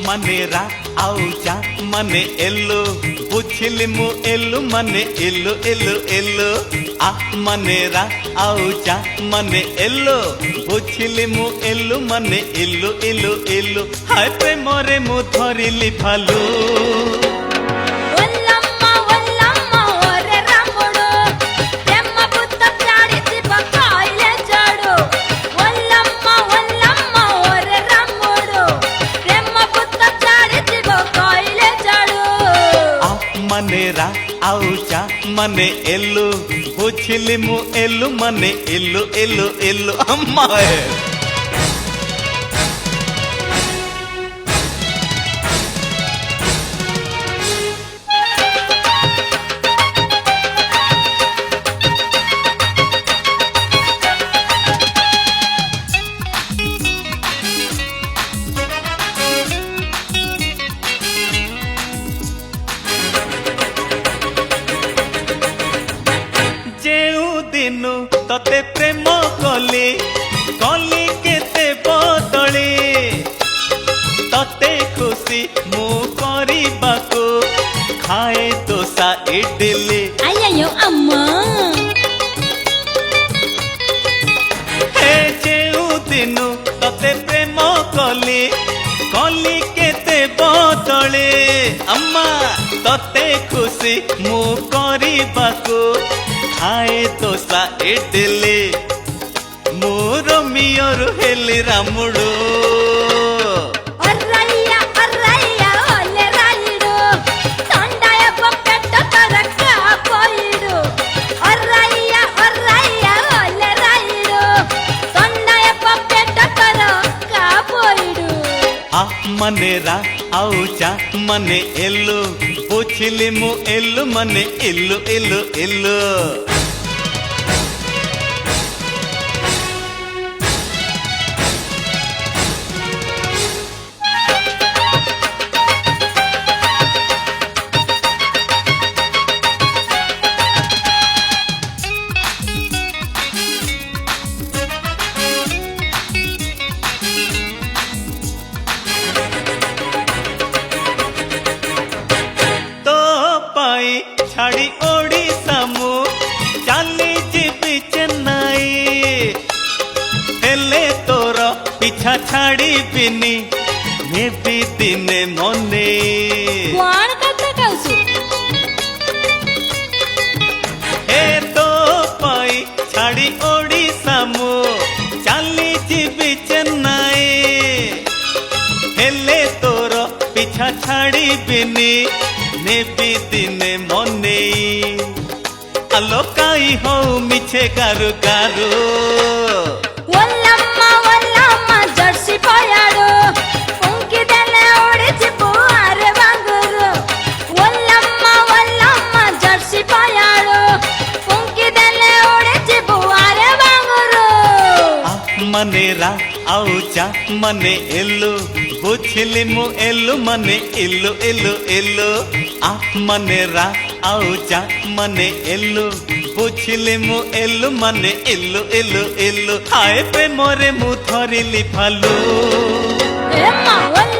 मने रा आउचा मने एल्लो बुझिली मु एल्लु मने एल्लु एल्लु एल्लु आ मने रा आउचा मने एल्लो बुझिली मु एल्लु मने एल्लु एल्लु एल्लु हाय प्रेम रे मु धरिली भालू मनेरा आउचा मने एल्लु बुझिली मु एल्लु मने एल्लु एल्लु एल्लु अम्मा तते प्रेम कली कली केते बदली तते खुशी मु करिबाको खाए दोसा इडली आयो अम्मा हे जेउ दिनु तते प्रेम कली कली केते बदली अम्मा तते खुशी मु करिबाको खाए दोसा इडली मोर मियर हेली रामुडो अर्रैया ओले राइडो संडाय पपेट तरका पोइडो अर्रैया ओले राइडो संडाय पपेट तरका पोइडो आ मनेरा आउचा मने एल्लु बुझिली मु एल्लु मने एल्लु एल्लु एल्लु छाड़ी ओडिशा मु चाली जीवी चेन्नई हेले तोर पीछा छाड़ी बिनी मैं भी दिने मने कौन कथा कहसु हे तो पाई छाड़ी ओडिशा मु चाली जीवी चेन्नई हेले तोर पीछा छाड़ी बिनी नेबी दिने मने आलोकाई हो मिछे गारु गारु वल्लम्मा जर्सी पयाडो उनकी देले ओड़े जिबो आरे बांगुरु वल्लम्मा जर्सी पयाडो उनकी देले ओड़े जिबो आरे बांगुरु मनेरा आउचा मने एल्लु बुझिली मु एल्लु मने एल्लु एल्लु एल्लु आ मनेरा आउचा मने एल्लु बुझिली मु एल्लु मने एल्लु एल्लु एल्लु हाय प्रेम रे मु धरिली भालू ए मावल